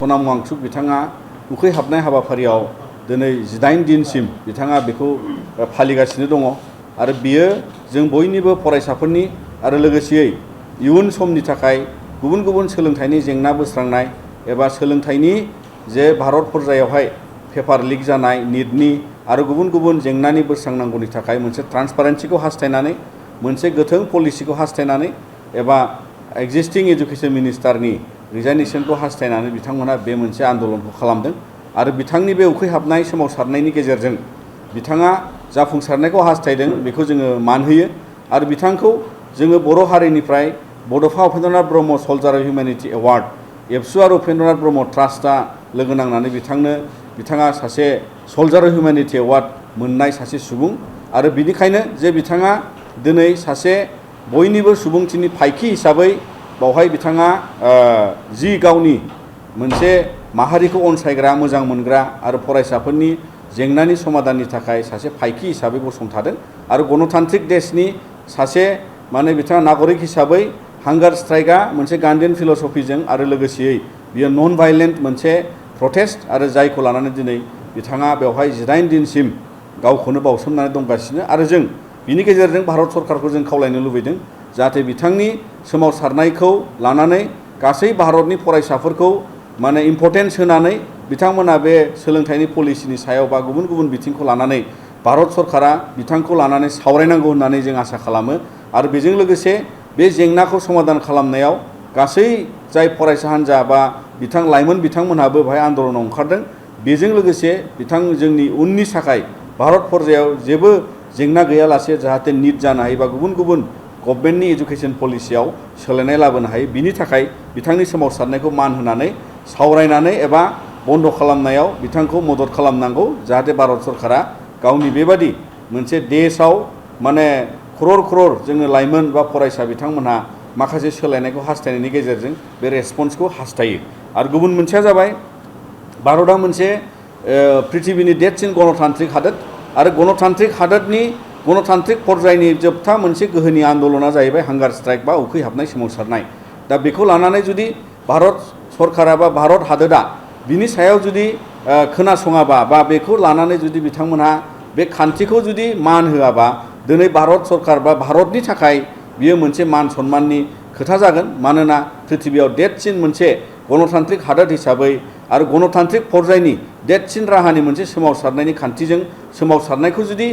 सनाम वांचुक बिथाङा उखैहाबनाय हाबाफारियाव दिनै 18 दिनसिम बिथाङा बेखौ फालिगासिनो दङ आरो बियो जों बयनिबो फरायसाफोरनि आरो लोगोसेयै इयुन समनि थाखाय गुबुन गुबुन सोलोंथाइनि जेंना बोस्रांनाय एबा सोलोंथाइनि जे भारत पर्यायावहाय पेपार लिक जानाय नीटनि आरो गुबुन गुबुन जेंनानि बोस्रांनांगौनि थाखाय मोनसे ट्रान्सपारेन्सिखौ हास्थायनानै मोनसे गोथों पलिसिखौ हास्थायनानै एबा एक्जिस्टिं एजुकेशन मिनिस्टारनि रिजाइनेशनखौ हास्थायनानै बिथांमोना बे मोनसे आन्दोलनखौ खालामदों आरो बिथांनि बे उखैहाबनाय सोमावसारनायनि गेजेरजों बिथाङा जाफुंसारनायखौ हास्थायदों बेखौ जोङो मान होयो आरो बिथांखौ जोङो बर' हारिनिफ्राय बड'फा उपेन्द्रनाथ ब्रह्म सल्जार अफ हिउमेनिटी एवार्ड एबसु आरो उपेन्द्रनाथ ब्रह्म ट्रास्टआ लोगो नांनानै बिथाङा सासे सल्जार अफ हिउमेनिटी एवार्ड मोननाय सासे सुबुं आरो बिनिखायनो जे बिथाङा दिनै सासे बयनिबो सुबुंथिनि फायखि हिसाबै बावहाय बिथाङा जि गावनि मोनसे माहारिखौ अनसायग्रा मोजां मोनग्रा आरो फरायसाफोरनि जेंनानि समाधाननि थाखाय सासे फायखि हिसाबै गसंथादों आरो गणतान्त्रिक देशनि सासे माने बिथाङा नागरिक हिसाबै हांगार स्ट्राइकआ मोनसे गान्धीयान फिलसफिजों आरो लोगोसेयै बियो नन भायलेन्ट मोनसे प्रटेस्ट आरो जायखौ लानानै दिनै बिथाङा बेवहाय 18 दिनसिम गावखौनो बावसोमनानै दंगासिनो आरो जों बिनि गेजेरजों भारत सरकारखौ जों खावलायनो लुबैदों जाहाथे बिथांनि सोमावसारनायखौ लानानै गासै भारतनि फरायसाफोरखौ माने इम्परटेन्स होनानै बिथांमोना बे सोलोंथाइनि पलिसिनि सायाव बा गुबुन गुबुन बिथिंखौ लानानै भारत सरकारा बिथांखौ लानानै सावरायनांगौ होननानै जों आसा खालामो आरो बेजों लोगोसे बे जेंनाखौ समाधान खालामनायाव गासै जाय फरायसा हान्जा बा लाइमोन बिथांमोनहाबो बेहाय आन्दोलनाव ओंखारदों बेजों लोगोसे जोंनि उननि थाखाय भारत पर्यायाव जेबो जेंना गैयालासे जाहाथे नीट जानो हायो बा गुबुन गुबुन गभर्नमेन्टनि एजुकेशन पलिसियाव सोलायनाय लाबोनो हायो बिनि थाखाय बिथांनि सोमावसारनायखौ मान होनानै सावरायनानै एबा बन्द खालामनायाव बिथांखौ मदद खालामनांगौ जाहाथे भारत सरकारा गावनि बेबादि मोनसे देशआव माने क्रर जोङो लाइमोन बा फरायसा बिथांमोनहा माखासे सोलायनायखौ हास्थायनायनि गेजेरजों बे रेसपन्सखौ हास्थायो आरो गुबुन मोनसेया जाबाय भारतआ मोनसे पृथिबीनि देरसिन गणतान्त्रिक हादोर आरो गणतान्त्रिक हादोरनि गणतान्त्रिक पर्यायनि जोबथा मोनसे गोहोनि आन्दोलना जाहैबाय हांगार स्ट्राइक बा उखैहाबनाय सोमावसारनाय दा बेखौ लानानै जुदि भारत सरकारा बा भारत हादोरा बिनि सायाव जुदि खोनासङाबा बा बेखौ लानानै जुदि बिथांमोनहा बे खान्थिखौ जुदि मान होआबा दिनै भारत सरकार बा भारतनि थाखाय बियो मोनसे मान सन्माननि खोथा जागोन मानोना पृथिबीयाव देरसिन मोनसे गणतान्त्रिक हादोर हिसाबै आरो गणतान्त्रिक पर्यायनि देरसिन राहानि मोनसे सोमावसारनायनि खान्थिजों सोमावसारनायखौ जुदि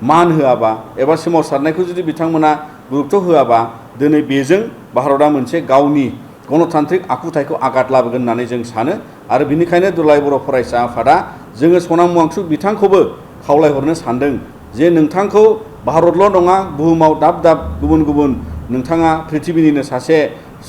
मान होआबा एबा सोमावसारनायखौ जुदि बिथांमोना गुरुत्व होआबा दिनै बेजों भारतआ मोनसे गावनि गणतान्त्रिक आखुथायखौ आघात लाबोगोन होननानै जों सानो आरो बिनिखायनो दुलाराय बर' फरायसा आफादा जोङो सनाम वांचुक बिथांखौबो खावलायहरनो सानदों जे नोंथांखौ भारतल' नङा बुहुमाव दाब दाब गुबुन गुबुन नोंथाङा पृथिबीनिनो सासे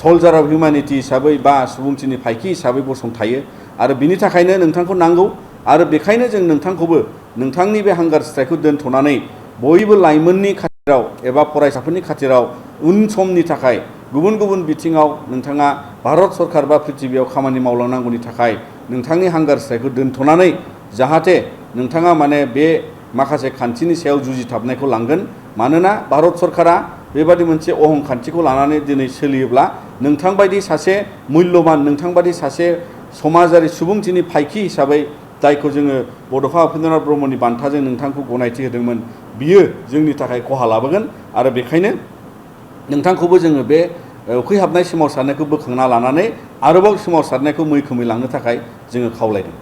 सल्जार अफ हिउमेनिटी हिसाबै बा सुबुंथिनि फायखि हिसाबै गसंथायो आरो बिनि थाखायनो नोंथांखौ नांगौ आरो बेखायनो जों नोंथांखौबो नोंथांनि बे हांगार स्ट्राइकखौ दोनथ'नानै बयबो लाइमोननि खाथिराव एबा फरायसाफोरनि खाथिराव उन समनि थाखाय गुबुन गुबुन बिथिङाव नोंथाङा भारत सरकार बा पृथिबीयाव खामानि मावलांनांगौनि थाखाय नोंथांनि हांगार स्ट्राइकखौ दोनथ'नानै जाहाथे नोंथाङा माने बे माखासे खान्थिनि सायाव जुजिथाबनायखौ लांगोन मानोना भारत सरकारा बेबादि मोनसे अहं खान्थिखौ लानानै दिनै सोलियोब्ला नोंथांबायदि सासे मुल्यबान नोंथांबायदि सासे समाजारि सुबुंथिनि फायखि हिसाबै जायखौ जोङो बड'फा उपेन्द्रनाथ ब्रह्मनि बान्थाजों नोंथांखौ गनायथि होदोंमोन बियो जोंनि थाखाय खहा लाबोगोन आरो बेखायनो नोंथांखौबो जोङो बे उखैहाबनाय सोमावसारनायखौ बोखांना लानानै आरोबाव सोमावसारनायखौ मैखोमै लांनो थाखाय जोङो खावलायदों।